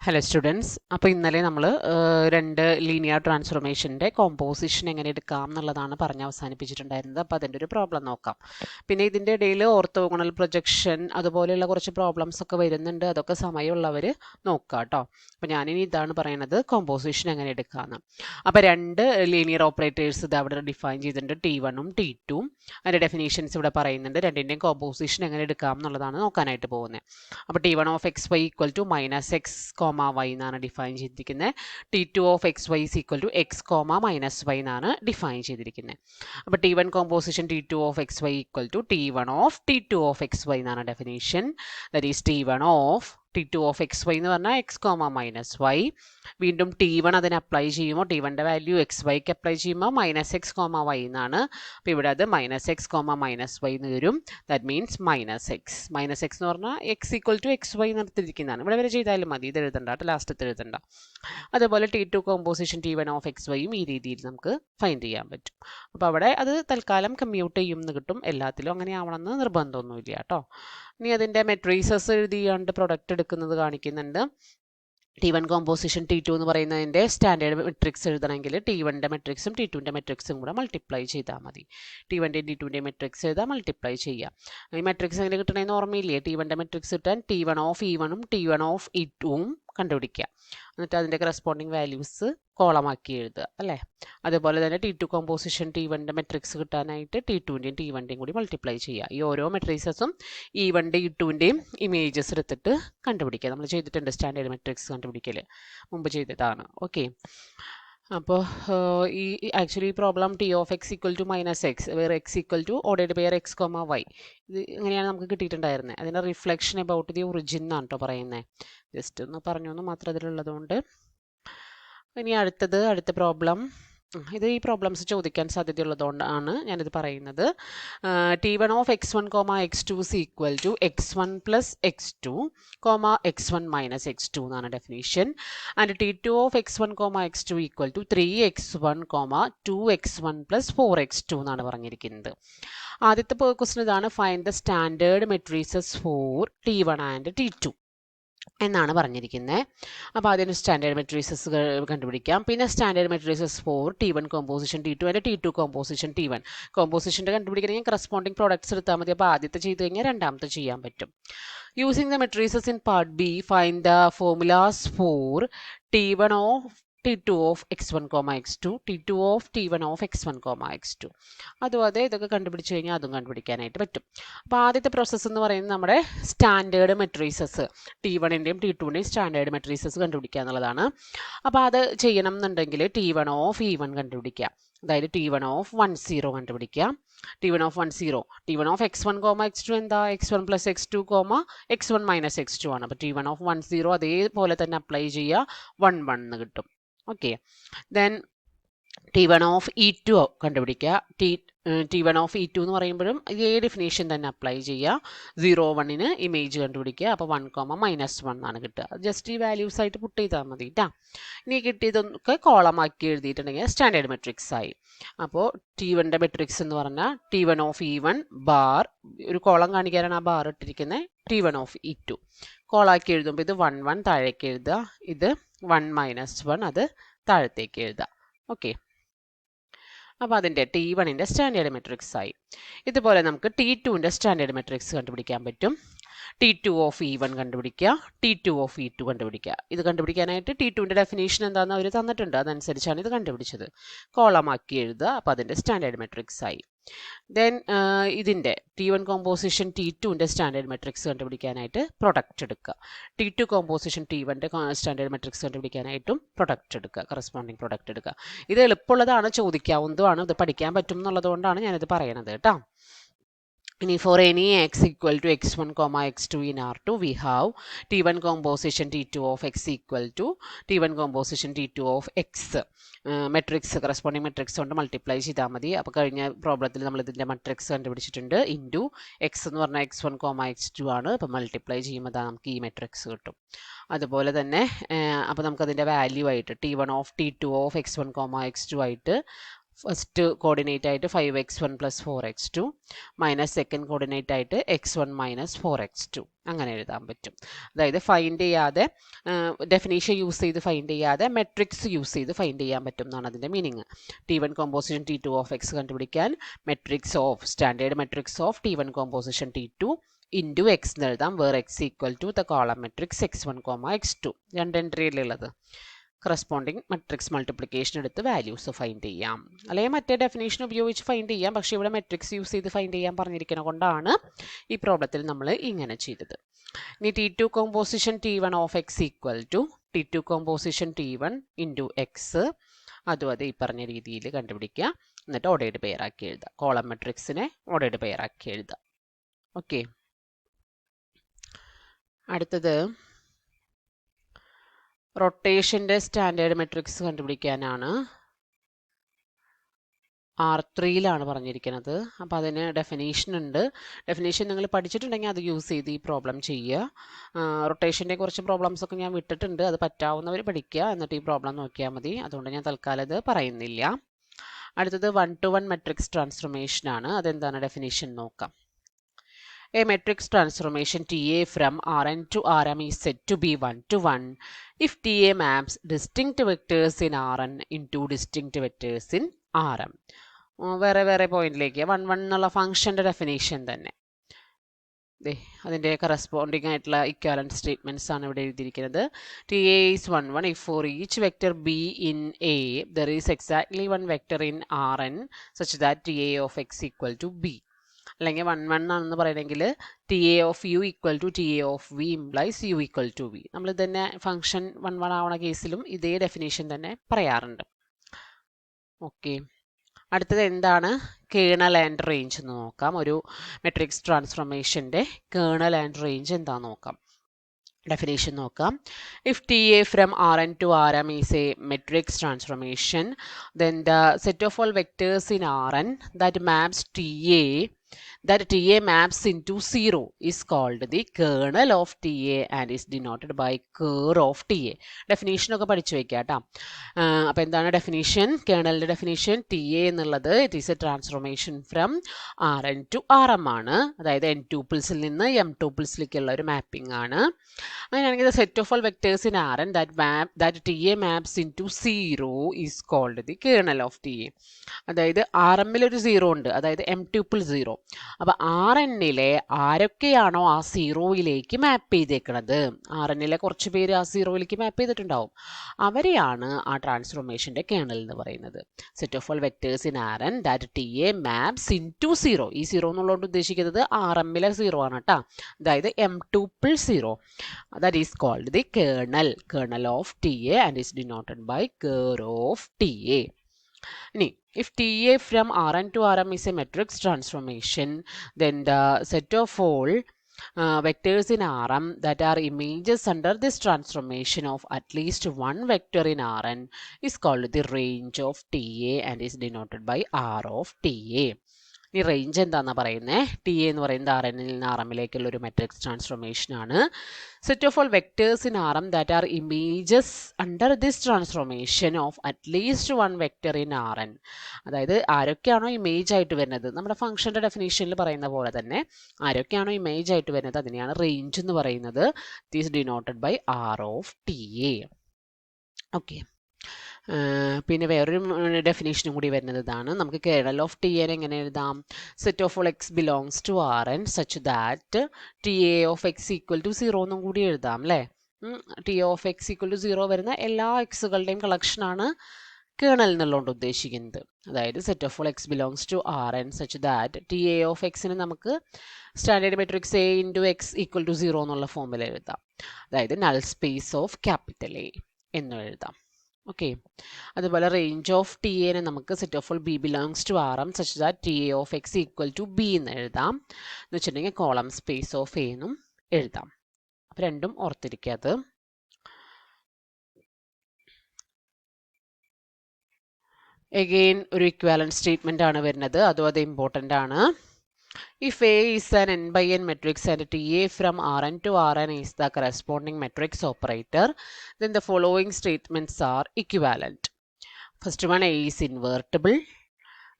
Hello students, അപ്പോൾ ഇന്നലെ നമ്മൾ രണ്ട് ലീനിയർ ട്രാൻസ്ഫോർമേഷൻ്റെ കോമ്പോസിഷൻ എങ്ങനെ എടുക്കാം എന്നുള്ളതാണ് പറഞ്ഞ് അവസാനിപ്പിച്ചിട്ടുണ്ടായിരുന്നത്. അപ്പോൾ അതിൻ്റെ ഒരു പ്രോബ്ലം നോക്കാം. പിന്നെ ഇതിൻ്റെ ഇടയിൽ ഓർത്തോഗണൽ പ്രൊജക്ഷൻ അതുപോലെയുള്ള കുറച്ച് പ്രോബ്ലംസ് ഒക്കെ വരുന്നുണ്ട്. അതൊക്കെ സമയമുള്ളവർ നോക്കുക കേട്ടോ. അപ്പോൾ ഞാനിനി ഇതാണ് പറയുന്നത്, കോമ്പോസിഷൻ എങ്ങനെ എടുക്കാമെന്ന്. അപ്പോൾ രണ്ട് ലീനിയർ ഓപ്പറേറ്റേഴ്സ് ഇത് അവിടെ ഡിഫൈൻ ചെയ്തിട്ടുണ്ട്, T1ഉം T2ഉം. അതിൻ്റെ ഡെഫിനേഷൻസ് ഇവിടെ പറയുന്നുണ്ട്. രണ്ടിൻ്റെയും കോമ്പോസിഷൻ എങ്ങനെ എടുക്കാം എന്നുള്ളതാണ് നോക്കാനായിട്ട് പോകുന്നത്. അപ്പോൾ T1 of X Y equal to minus X comma Y എന്നാണ് ഡിഫൈൻ ചെയ്തിരിക്കുന്നത്. T2 of X Y is equal to X comma minus Y എന്നാണ് ഡിഫൈൻ ചെയ്തിരിക്കുന്നത്. അപ്പോൾ T1 composition T2 of X Y equal to T1 of T2 of X Y എന്നാണ് definition. That is T1 of T2 of X Y എന്ന് പറഞ്ഞാൽ X comma minus Y. വീണ്ടും T1 അതിന് apply ചെയ്യുമ്പോൾ T1ൻ്റെ വാല്യൂ എക്സ് വൈക്ക് apply ചെയ്യുമ്പോൾ minus X comma Y എന്നാണ്. അപ്പോൾ ഇവിടെ അത് minus X comma minus Y എന്ന് വരും. ദാറ്റ് മീൻസ് മൈനസ് എക്സ് എന്ന് പറഞ്ഞാൽ X equal to X Y നിർത്തിയിരിക്കുന്നതാണ്. ഇവിടെ വരെ ചെയ്താലും മതി, ഇത് എഴുതണ്ട കേട്ടോ, ലാസ്റ്റത്തെ എഴുതണ്ട. അതുപോലെ T2 composition T1 of X വൈയും ഈ രീതിയിൽ നമുക്ക് ഫൈൻഡ് ചെയ്യാൻ പറ്റും. അപ്പോൾ അവിടെ അത് തൽക്കാലം കമ്മ്യൂട്ട് ചെയ്യുമെന്ന് കിട്ടും. എല്ലാത്തിലും അങ്ങനെ ആവണമെന്ന് നിർബന്ധമൊന്നുമില്ല കേട്ടോ. ഇനി അതിൻ്റെ മെട്രീസസ് എഴുതിയാണ്ട് പ്രൊഡക്റ്റ് എടുക്കുന്നത് കാണിക്കുന്നുണ്ട്. T1 കോമ്പോസിഷൻ T2 എന്ന് പറയുന്നതിൻ്റെ സ്റ്റാൻഡേർഡ് മെട്രിക്സ് എഴുതണമെങ്കിൽ T1ൻ്റെ മെട്രിക്സും T2ൻ്റെ മെട്രിക്സും കൂടെ മൾട്ടിപ്ലൈ ചെയ്താൽ മതി. T1ൻ്റെയും T2ൻ്റെയും മെട്രിക്സ് എഴുതാൻ മൾട്ടിപ്ലൈ ചെയ്യാം. ഈ മെട്രിക്സ് എങ്ങനെ കിട്ടണമെന്ന് ഓർമ്മയില്ലേ? T1ൻ്റെ മെട്രിക്സ് കിട്ടാൻ T1 ഓഫ് E1ഉം T1 ഓഫ് E2ഉം കണ്ടുപിടിക്കുക. എന്നിട്ട് അതിൻ്റെ കറസ്പോണ്ടിങ് വാല്യൂസ് കോളമാക്കി എഴുതുക അല്ലേ. അതുപോലെ തന്നെ T2 കോമ്പോസിഷൻ T1ൻ്റെ മെട്രിക്സ് കിട്ടാനായിട്ട് T2ൻ്റെയും T1ൻ്റെയും കൂടി മൾട്ടിപ്ലൈ ചെയ്യുക. ഈ ഓരോ മെട്രിക്സസും E1ൻ്റെയും E2ൻ്റെയും ഇമേജസ് എടുത്തിട്ട് കണ്ടുപിടിക്കുക. നമ്മൾ ചെയ്തിട്ടുണ്ട് സ്റ്റാൻഡേർഡ് മെട്രിക്സ് കണ്ടുപിടിക്കൽ, മുമ്പ് ചെയ്തതാണ്. ഓക്കെ. അപ്പോൾ ഈ actually problem T of x equal to minus x where x equal to ordered by x comma y, ഇത് ഇങ്ങനെയാണ് നമുക്ക് കിട്ടിയിട്ടുണ്ടായിരുന്നത്. അതിൻ്റെ റിഫ്ലക്ഷൻ അബൌട്ട് ദി ഒറിജിൻ എന്നാണ് കേട്ടോ പറയുന്നത്. ജസ്റ്റ് ഒന്ന് പറഞ്ഞു എന്ന് മാത്രം അതിലുള്ളതുകൊണ്ട്. ഇനി അടുത്ത പ്രോബ്ലം, ഇത് ഈ പ്രോബ്ലംസ് ചോദിക്കാൻ സാധ്യതയുള്ളതുകൊണ്ടാണ് ഞാനിത് പറയുന്നത്. T1 of x1 comma x2 is equal to x1 plus x2 comma x1 minus x2 എന്നാണ് definition. And T2 of x1 comma x2 equal to 3x1 comma 2x1 plus 4x2 എന്നാണ് പറഞ്ഞിരിക്കുന്നത്. ആദ്യത്തെ question ഇതാണ്, find the standard matrices for T1 and T2 എന്നാണ് പറഞ്ഞിരിക്കുന്നത്. അപ്പോൾ ആദ്യം standard matrices കണ്ടുപിടിക്കാം. പിന്നെ standard matrices for T1 composition T2 and T2 composition T1. കോമ്പോസിഷൻ്റെ കണ്ടുപിടിക്കണമെങ്കിൽ കറസ്പോണ്ടിങ് പ്രോഡക്ട്സ് എടുത്താൽ മതി. അപ്പോൾ ആദ്യത്തെ ചെയ്ത് കഴിഞ്ഞാൽ രണ്ടാമത്തെ ചെയ്യാൻ പറ്റും. Using the matrices in part B, find the formulas for T1 of T2 of x1 comma x2, T2 of T1 of x1 comma x2. അതും അതെ, ഇതൊക്കെ കണ്ടുപിടിച്ച് കഴിഞ്ഞാൽ അതും കണ്ടുപിടിക്കാനായിട്ട് പറ്റും. അപ്പോൾ ആദ്യത്തെ പ്രോസസ്സ് എന്ന് പറയുന്നത് നമ്മുടെ സ്റ്റാൻഡേർഡ് മെട്രീസസ് T1ൻ്റെയും T2ൻ്റെയും സ്റ്റാൻഡേർഡ് മെട്രീസസ് കണ്ടുപിടിക്കുക എന്നുള്ളതാണ്. അപ്പോൾ അത് ചെയ്യണം എന്നുണ്ടെങ്കിൽ T1 ഓഫ് E1 കണ്ടുപിടിക്കുക. അതായത് T1 ഓഫ് 10 കണ്ടുപിടിക്കുക. T1 of 10, T1 of x1 comma x2 എന്താ? x1 plus x2 comma x1 minus x2 ആണ്. അപ്പോൾ T1 ഓഫ് 10 അതേപോലെ തന്നെ അപ്ലൈ ചെയ്യുക, 1 എന്ന് കിട്ടും. Okay. Then T1 of E2 കണ്ടുപിടിക്കുക. T1 ഓഫ് E2 എന്ന് പറയുമ്പോഴും ഇതേ ഡെഫിനേഷൻ തന്നെ അപ്ലൈ ചെയ്യുക. 0, 1ന് ഇമേജ് കണ്ടുപിടിക്കുക. അപ്പോൾ 1 കോമ മൈനസ് 1 ആണ് കിട്ടുക. ജസ്റ്റ് ഈ വാല്യൂസ് ആയിട്ട് പുട്ട് ചെയ്താൽ മതി കേട്ടോ. ഇനി കിട്ടിയതൊക്കെ കോളമാക്കി എഴുതിയിട്ടുണ്ടെങ്കിൽ സ്റ്റാൻഡേർഡ് മെട്രിക്സ് ആയി. അപ്പോൾ T1ൻ്റെ മെട്രിക്സ് എന്ന് പറഞ്ഞാൽ T1 ഓഫ് E1 ബാർ, ഒരു കോളം കാണിക്കാനാണ് ആ ബാർ ഇട്ടിരിക്കുന്നത്, T1 ഓഫ് E2. കോളാക്കി എഴുതുമ്പോൾ ഇത് 1, 1 താഴേക്ക് എഴുതുക, ഇത് 1 മൈനസ് 1 അത് താഴത്തേക്ക് എഴുതുക. ഓക്കെ. അപ്പോൾ അതിൻ്റെ T1ൻ്റെ സ്റ്റാൻഡേർഡ് മെട്രിക്സ് ആയി. ഇതുപോലെ നമുക്ക് T2ൻ്റെ സ്റ്റാൻഡേർഡ് മെട്രിക്സ് കണ്ടുപിടിക്കാൻ പറ്റും. T2 ഓഫ് E1 കണ്ടുപിടിക്കുക, T2 ഓഫ് E2 കണ്ടുപിടിക്കുക. ഇത് കണ്ടുപിടിക്കാനായിട്ട് T2ൻ്റെ ഡെഫിനേഷൻ എന്താണെന്ന് അവർ തന്നിട്ടുണ്ട്, അതനുസരിച്ചാണ് ഇത് കണ്ടുപിടിച്ചത്. കോളമാക്കി എഴുതുക. അപ്പോൾ അതിൻ്റെ സ്റ്റാൻഡേർഡ് മെട്രിക്സ് ആയി. ദെൻ ഇതിൻ്റെ T1 കോമ്പോസിഷൻ T2ൻ്റെ സ്റ്റാൻഡേർഡ് മെട്രിക്സ് കണ്ടുപിടിക്കാനായിട്ട് പ്രൊഡക്റ്റ് എടുക്കുക. T2 കോമ്പോസിഷൻ T1ൻ്റെ സ്റ്റാൻഡേർഡ് മെട്രിക്സ് കണ്ടുപിടിക്കാനായിട്ടും പ്രൊഡക്റ്റ് എടുക്കുക, കറസ്പോണ്ടിങ് പ്രൊഡക്റ്റ് എടുക്കുക. ഇത് എളുപ്പമുള്ളതാണ്, ചോദിക്കാവുന്നതുമാണ്, ഇത് പഠിക്കാൻ പറ്റും എന്നുള്ളതുകൊണ്ടാണ് ഞാനിത് പറയണത് കേട്ടോ. ഇനി for any x equal to x1 comma x2 in R2 we have T1 composition T2 of x equal to T1 composition T2 of x. Matrix corresponding matrix കൊണ്ട് മൾട്ടിപ്ലൈ ചെയ്താൽ മതി. അപ്പോൾ കഴിഞ്ഞ പ്രോബ്ലത്തിൽ നമ്മൾ ഇതിൻ്റെ മെട്രിക്സ് കണ്ടുപിടിച്ചിട്ടുണ്ട്. ഇൻറ്റു x എന്ന് പറഞ്ഞാൽ x1 comma x2 ആണ്. അപ്പോൾ മൾട്ടിപ്ലൈ ചെയ്യുമ്പോൾ നമുക്ക് ഈ മെട്രിക്സ് കിട്ടും. അതുപോലെ തന്നെ അപ്പോൾ നമുക്കതിൻ്റെ വാല്യൂ ആയിട്ട് T1 of T2 of x1 comma x2 ആയിട്ട് ഫസ്റ്റ് കോർഡിനേറ്റ് ആയിട്ട് 5x1 plus 4x2 minus second coordinate ആയിട്ട് x1 മൈനസ് 4x2 അങ്ങനെ എഴുതാൻ പറ്റും. അതായത് ഫൈൻഡ് ചെയ്യാതെ ഡെഫിനീഷൻ യൂസ് ചെയ്ത് ഫൈൻഡ് ചെയ്യാതെ മെട്രിക്സ് യൂസ് ചെയ്ത് ഫൈൻഡ് ചെയ്യാൻ പറ്റും എന്നാണ് അതിൻ്റെ meaning. T1 composition T2 of x കണ്ടുപിടിക്കാൻ matrix of standard matrix of T1 composition T2 into x എന്ന് എഴുതാം, where x equal to the column matrix x1, x2 രണ്ട് എൻട്രിയിലുള്ളത്. കറസ്പോണ്ടിങ് മെട്രിക്സ് മൾട്ടിപ്ലിക്കേഷൻ എടുത്ത് വാല്യൂസ് ഫൈൻഡ് ചെയ്യാം. അല്ലെങ്കിൽ മറ്റേ ഡെഫിനേഷൻ ഉപയോഗിച്ച് ഫൈൻഡ് ചെയ്യാം, പക്ഷേ ഇവിടെ മെട്രിക്സ് യൂസ് ചെയ്ത് ഫൈൻഡ് ചെയ്യാൻ പറഞ്ഞിരിക്കുന്നത് കൊണ്ടാണ് ഈ പ്രോബ്ലത്തിൽ നമ്മൾ ഇങ്ങനെ ചെയ്തത്. ഇനി T2 composition T1 of x equal to T2 composition T1 into x, അതും അത് ഈ പറഞ്ഞ രീതിയിൽ കണ്ടുപിടിക്കുക. എന്നിട്ട് ഓർഡേർഡ് പെയർ ആക്കി എഴുതുക. കോളം മെട്രിക്സിനെ ഓർഡേർഡ് പെയർ ആക്കി എഴുതുക. ഓക്കെ, അടുത്തത് റൊട്ടേഷൻ്റെ സ്റ്റാൻഡേർഡ് മെട്രിക്സ് കണ്ടുപിടിക്കാനാണ്. R3യിലാണ് പറഞ്ഞിരിക്കുന്നത്. അപ്പോൾ അതിന് ഡെഫിനേഷൻ ഉണ്ട്. ഡെഫിനേഷൻ നിങ്ങൾ പഠിച്ചിട്ടുണ്ടെങ്കിൽ അത് യൂസ് ചെയ്ത് ഈ പ്രോബ്ലം ചെയ്യുക. റൊട്ടേഷൻ്റെ കുറച്ച് പ്രോബ്ലംസ് ഒക്കെ ഞാൻ വിട്ടിട്ടുണ്ട്, അത് പറ്റാവുന്നവർ പഠിക്കുക, എന്നിട്ട് ഈ പ്രോബ്ലം നോക്കിയാൽ മതി. അതുകൊണ്ട് ഞാൻ തൽക്കാലം ഇത് പറയുന്നില്ല. അടുത്തത് 1-to-1 മെട്രിക്സ് ട്രാൻസ്ഫോർമേഷൻ ആണ്. അതെന്താണ് ഡെഫിനേഷൻ നോക്കാം. A matrix transformation TA from Rn to Rm is said to be 1-to-1 if TA maps distinct vectors in Rn into distinct vectors in Rm. വേറെ പോയിന്റിലേക്ക് 1-1 എന്നുള്ള ഫംഗ്ഷൻ്റെ ഡെഫിനേഷൻ തന്നെ അതിൻ്റെ കറസ്പോണ്ടിങ് ആയിട്ടുള്ള equivalent statements ആണ് ഇവിടെ എഴുതിയിരിക്കുന്നത്. TA is 1-1 if for each vector B in A there is exactly one vector in Rn such that TA of x equal to B. അല്ലെങ്കിൽ 1-1 ആണെന്ന് പറയണമെങ്കിൽ TA of u equal to TA of v implies u equal to v. നമ്മൾ തന്നെ function 1-1 ആവണ കേസിലും ഇതേ definition തന്നെ പറയാറുണ്ട്. ഓക്കെ, അടുത്തത് എന്താണ് കേർണൽ ആൻഡ് റേഞ്ച് എന്ന് നോക്കാം. ഒരു മെട്രിക്സ് ട്രാൻസ്ഫോർമേഷൻ്റെ കേർണൽ ആൻഡ് റേഞ്ച് എന്താണെന്ന് നോക്കാം. ഡെഫിനേഷൻ നോക്കാം. If TA from Rn to Rm is a matrix transformation, then the set of all vectors in Rn that TA maps into 0 is called the kernel of TA and is denoted by ker of TA. Definition ഒക്കെ പഠിച്ചു വെക്കാം കേട്ടോ. അപ്പോൾ എന്താണ് definition? കേർണലിൻ്റെ definition TA എന്നുള്ളത് it is A transformation from Rn to Rm ആണ്. അതായത് n ട്യൂപ്പിൾസിൽ നിന്ന് m ട്യൂപ്പിൾസിലേക്കുള്ള ഒരു മാപ്പിംഗ് ആണ്. അങ്ങനെയാണെങ്കിൽ set of all vectors in Rn that TA maps into 0 is called the kernel of TA. അതായത് Rmൽ ഒരു 0 ഉണ്ട്, അതായത് m ട്യൂപ്പിൾ 0. അപ്പോൾ Rnലെ ആരൊക്കെയാണോ ആ 0യിലേക്ക് മാപ്പ് ചെയ്തേക്കുന്നത്, Rnലെ കുറച്ച് പേര് ആ 0യിലേക്ക് മാപ്പ് ചെയ്തിട്ടുണ്ടാവും, അവരെയാണ് ആ ട്രാൻസ്ഫോർമേഷൻ്റെ കേർണൽ എന്ന് പറയുന്നത്. Set of all vectors in Rn that TA maps into 0. ഈ 0 എന്നുള്ളതുകൊണ്ട് ഉദ്ദേശിക്കുന്നത് Rmലെ 0 ആണ് കേട്ടോ, അതായത് m tuple 0. That is called the kernel of TA and is denoted by ker of TA. ഇനി if TA from Rn to Rm is a matrix transformation, then the set of all vectors in Rm that are images under this transformation of at least one vector in Rn is called the range of TA and is denoted by R of TA. ഈ range എന്താണെന്നാണ് പറയുന്നത്? TA എന്ന് പറയുന്നത് Rnൽ നിന്ന് Rmലേക്കുള്ള ഒരു matrix transformation ആണ്. Set of all vectors in Rm that are images under this transformation of at least one vector in Rn. അതായത് ആരൊക്കെയാണോ image ആയിട്ട് വരുന്നത്, നമ്മുടെ ഫംഗ്ഷൻ്റെ ഡെഫിനേഷനിൽ പറയുന്ന പോലെ തന്നെ ആരൊക്കെയാണോ ഇമേജ് ആയിട്ട് വരുന്നത് അതിനെയാണ് റേഞ്ച് എന്ന് പറയുന്നത്. It is denoted by R of TA. Okay, പിന്നെ വേറൊരു ഡെഫിനേഷനും കൂടി വരുന്നത് ഇതാണ്. നമുക്ക് കേർണൽ ഓഫ് TA എങ്ങനെ എഴുതാം? Set of all x belongs to Rn such that TA of x equal to 0 എന്നും കൂടി എഴുതാം അല്ലേ. TA of x equal to 0 വരുന്ന എല്ലാ എക്സുകളുടെയും കളക്ഷനാണ് കേർണൽ എന്നുള്ളതുകൊണ്ട് ഉദ്ദേശിക്കുന്നത്. അതായത് set of all x belongs to Rn such that TA of എക്സിന് നമുക്ക് standard matrix A into x equal to 0 എന്നുള്ള ഫോമിൽ എഴുതാം. അതായത് null space of capital A എന്ന് എഴുതാം. ഓക്കെ, അതുപോലെ റേഞ്ച് ഓഫ് TA നമുക്ക് set of all B belongs to Rm such that TA of x equal to B എന്ന് എഴുതാം. എന്ന് വെച്ചിട്ടുണ്ടെങ്കിൽ കോളം സ്പേസ് ഓഫ് A എന്നും എഴുതാം. അപ്പം രണ്ടും ഓർത്തിരിക്കാത്. എഗെയിൻ ഒരു ഇക്വാലന്റ് സ്റ്റേറ്റ്മെന്റ് ആണ് വരുന്നത്, അതും അത് ഇമ്പോർട്ടൻ്റ് ആണ്. If A is an n by n matrix and TA from Rn to Rn is the corresponding matrix operator, then the following statements are equivalent. First one, A is invertible,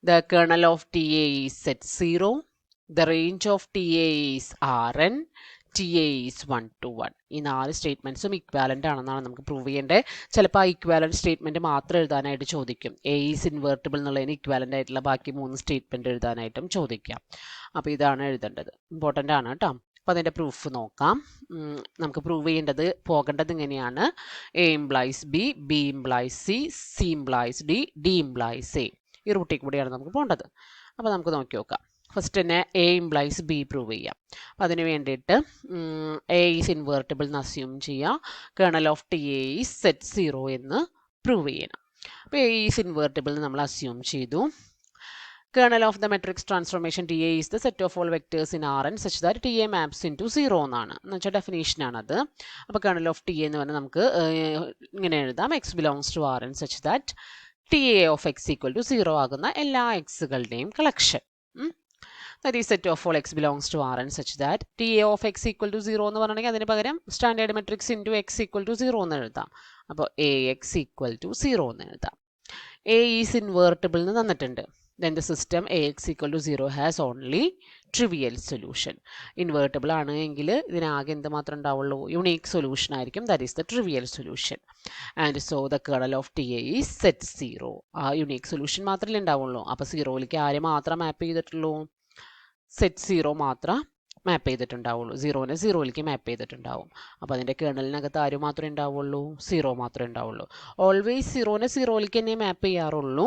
the kernel of TA is set 0, the range of TA is Rn, TA is 1 to 1. ഈ 4 സ്റ്റേറ്റ്മെൻറ്റ്സും equivalent ആണെന്നാണ് നമുക്ക് prove ചെയ്യേണ്ടത്. ചിലപ്പോൾ ആ equivalent statement മാത്രം എഴുതാനായിട്ട് ചോദിക്കും. A is invertible എന്നുള്ളതിന് ഇക്വാലൻ്റ് ആയിട്ടുള്ള ബാക്കി 3 സ്റ്റേറ്റ്മെൻറ്റ് എഴുതാനായിട്ടും ചോദിക്കാം. അപ്പോൾ ഇതാണ് എഴുതേണ്ടത്. ഇമ്പോർട്ടൻ്റ് ആണ് കേട്ടോ. അപ്പോൾ അതിൻ്റെ പ്രൂഫ് നോക്കാം. നമുക്ക് പ്രൂവ് ചെയ്യേണ്ടത് പോകേണ്ടത് ഇങ്ങനെയാണ്. A implies B, B implies C, C implies D, D implies A. ഈ റൂട്ടിൽ കൂടിയാണ് നമുക്ക് പോകേണ്ടത്. അപ്പോൾ നമുക്ക് നോക്കി നോക്കാം. ഫസ്റ്റ് തന്നെ എ ഇംപ്ലൈസ് ബി പ്രൂവ് ചെയ്യാം. അപ്പം അതിന് വേണ്ടിയിട്ട് എ ഈസ് ഇൻവേർട്ടിബിൾ എന്ന് അസ്യൂം ചെയ്യാം. Kernel of T A is set 0 എന്ന് പ്രൂവ് ചെയ്യണം. അപ്പോൾ എ ഈസ് ഇൻവേർട്ടിബിൾ നമ്മൾ അസ്യൂം ചെയ്തു. Kernel of the matrix transformation TA is the set of all vectors in Rn such that TA maps into 0 എന്നാണ്. എന്ന് വെച്ചാൽ definition ആണത്. അപ്പോൾ കേർണൽ ഓഫ് ടി എന്ന് പറഞ്ഞാൽ നമുക്ക് ഇങ്ങനെ എഴുതാം. x belongs to Rn such that TA of x equal to 0 ആകുന്ന എല്ലാ എക്സുകളുടെയും collection. That is set of all x belongs to Rn such that TA of x equal to 0 എന്ന് പറഞ്ഞിട്ടുണ്ടെങ്കിൽ അതിന് പകരം standard matrix into x equal to 0 എന്ന് എഴുതാം. അപ്പോൾ AX equal to 0 എന്ന് എഴുതാം. A is invertible എന്ന് തന്നിട്ടുണ്ട്. Then the system AX equal to 0 has only trivial solution. Invertible ആണ് എങ്കിൽ ഇതിനാകെ എന്ത് മാത്രം ഉണ്ടാവുള്ളൂ? യുണീക്ക് സൊല്യൂഷൻ ആയിരിക്കും. That is the trivial solution. And so the kernel of TA is set 0. ആ യുണീക്ക് സൊല്യൂഷൻ മാത്രമല്ലേ ഉണ്ടാവുള്ളൂ. അപ്പോൾ 0ലേക്ക് ആരെ മാത്രം മാപ്പ് ചെയ്തിട്ടുള്ളൂ? സെറ്റ് 0 മാത്രം മാപ്പ് ചെയ്തിട്ടുണ്ടാവുള്ളൂ. 0നെ 0ലേക്ക് മാപ്പ് ചെയ്തിട്ടുണ്ടാവും. അപ്പോൾ അതിൻ്റെ കേർണലിനകത്ത് ആര് മാത്രമേ ഉണ്ടാവുള്ളൂ? 0 മാത്രമേ ഉണ്ടാവുള്ളൂ. ഓൾവേസ് 0നെ 0ലേക്ക് തന്നെ മാപ്പ് ചെയ്യാറുള്ളൂ.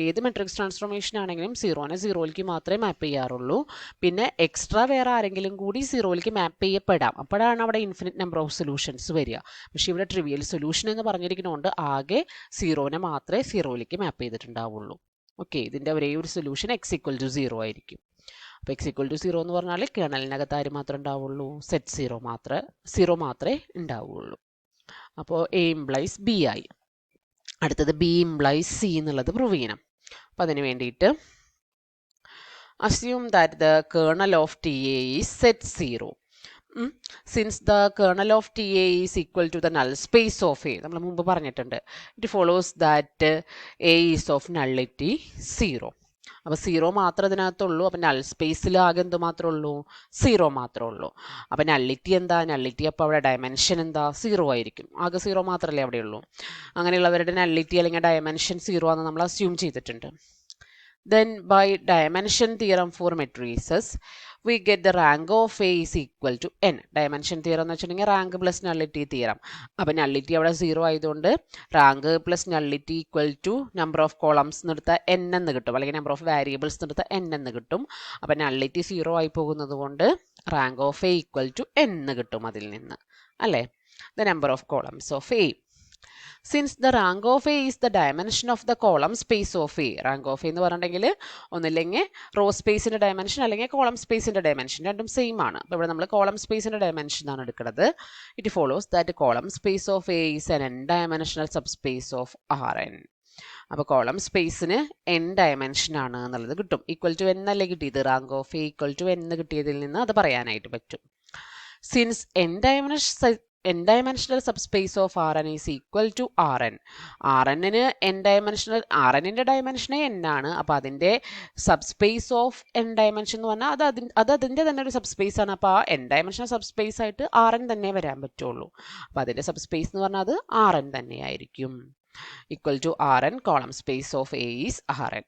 ഏത് മെട്രിക്സ് ട്രാൻസ്ഫോർമേഷൻ ആണെങ്കിലും 0നെ 0ലേക്ക് മാത്രമേ മാപ്പ് ചെയ്യാറുള്ളൂ. പിന്നെ എക്സ്ട്രാ വേറെ ആരെങ്കിലും കൂടി 0ലേക്ക് മാപ്പ് ചെയ്യപ്പെടാം. അപ്പോഴാണ് അവിടെ ഇൻഫിനിറ്റ് നമ്പർ ഓഫ് സൊല്യൂഷൻസ് വരിക. പക്ഷേ ഇവിടെ ട്രിവിയൽ സൊല്യൂഷൻ എന്ന് പറഞ്ഞിരിക്കുന്നതുകൊണ്ട് ആകെ 0നെ മാത്രമേ 0ലേക്ക് മാപ്പ് ചെയ്തിട്ടുണ്ടാവുള്ളൂ. ഓക്കെ, ഇതിൻ്റെ ഒരേ ഒരു സൊല്യൂഷൻ x equal to 0 ആയിരിക്കും. അപ്പോൾ x equal to 0 എന്ന് പറഞ്ഞാൽ കേർണലിനകത്ത് ആര് മാത്രമേ ഉണ്ടാവുള്ളൂ? സെറ്റ് 0 മാത്രമേ ഉണ്ടാവുള്ളൂ. അപ്പോൾ എ ഇംപ്ലൈസ് ബി ആയി. അടുത്തത് ബി ഇംപ്ലൈസ് സി എന്നുള്ളത് പ്രൂവ് ചെയ്യണം. അപ്പോൾ അതിന് വേണ്ടിയിട്ട് assume that the kernel of T A is set 0. Since the kernel of TA is equal to the null space of A, നമ്മൾ മുമ്പ് പറഞ്ഞിട്ടുണ്ട്, it follows that A is of nullity 0. അപ്പോൾ 0 മാത്രമേ ഇതിനകത്തുള്ളൂ. അപ്പം നൾ സ്പേസിൽ ആകെ എന്ത് മാത്രമേ ഉള്ളൂ? 0 മാത്രമേ ഉള്ളൂ. അപ്പം നള്ളിറ്റി എന്താ? നള്ളിറ്റി അപ്പോൾ അവിടെ ഡയമെൻഷൻ എന്താ? 0 ആയിരിക്കും. ആകെ 0 മാത്രമല്ലേ അവിടെ ഉള്ളൂ. അങ്ങനെയുള്ളവരുടെ നള്ളിറ്റി അല്ലെങ്കിൽ ഡയമെൻഷൻ 0 ആണെന്ന് നമ്മൾ അസ്യൂം ചെയ്തിട്ടുണ്ട്. Then by dimension theorem for matrices we get the rank of A is equal to n. Dimension theorem എന്ന് വെച്ചിട്ടുണ്ടെങ്കിൽ റാങ്ക് പ്ലസ് നള്ളിറ്റി തിയറം. അപ്പം നള്ളിറ്റി അവിടെ 0 ആയതുകൊണ്ട് rank plus nullity equal to number of columns എടുത്താൽ n എന്ന് കിട്ടും, അല്ലെങ്കിൽ number of variables എടുത്താൽ n എന്ന് കിട്ടും. അപ്പം നള്ളിറ്റി 0 ആയി പോകുന്നത് കൊണ്ട് rank of A equal to n എന്ന് കിട്ടും അതിൽ നിന്ന്, അല്ലേ? The number of columns of A. Since the rank of A is the dimension of the column space of A, rank of A എന്ന് പറഞ്ഞിട്ടുണ്ടെങ്കിൽ ഒന്നില്ലെങ്കിൽ റോ സ്പേസിൻ്റെ ഡയമെൻഷൻ അല്ലെങ്കിൽ കോളം സ്പേസിൻ്റെ ഡയമെൻഷൻ, രണ്ടും സെയിം ആണ്. അപ്പോൾ ഇവിടെ നമ്മൾ കോളം സ്പേസിൻ്റെ ഡയമെൻഷൻ ആണ് എടുക്കുന്നത്. It follows that column space of A is n n dimensional subspace of Rn. അപ്പോൾ കോളം സ്പേസിന് n ഡയമെൻഷൻ ആണ് എന്നുള്ളത് കിട്ടും. ഈക്വൽ ടു n അല്ലേ കിട്ടിയത്? Rank of A equal to n കിട്ടിയതിൽ നിന്ന് അത് പറയാനായിട്ട് പറ്റും. Since n dimensional subspace of Rn is equal to Rn. Rnന് n dimensional, Rnൻ്റെ ഡയമെൻഷൻ n ആണ്. അപ്പോൾ അതിൻ്റെ സബ്സ്പേസ് ഓഫ് n ഡയമെൻഷൻ എന്ന് പറഞ്ഞാൽ അത് അതിൻ്റെ തന്നെ ഒരു സബ്സ്പേസ് ആണ്. അപ്പോൾ ആ n ഡയമെൻഷണൽ സബ്സ്പേസ് ആയിട്ട് Rn തന്നെ വരാൻ പറ്റുള്ളൂ. അപ്പോൾ അതിൻ്റെ സബ്സ്പേസ് എന്ന് പറഞ്ഞാൽ അത് Rn തന്നെയായിരിക്കും. Equal to Rn, column space of A is Rn.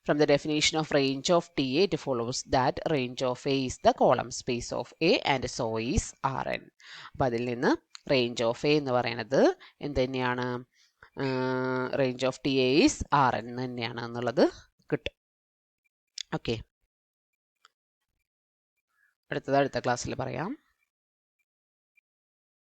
From the definition of range of TA, it follows that range of A is the column space of A and so is Rn. അപ്പോൾ അതിൽ നിന്ന് range of A എന്ന് പറയുന്നത് എന്ത് തന്നെയാണ്? range of TA is Rn തന്നെയാണ് എന്നുള്ളത് കിട്ടും. ഓക്കെ, അടുത്ത ക്ലാസ്സിൽ പറയാം.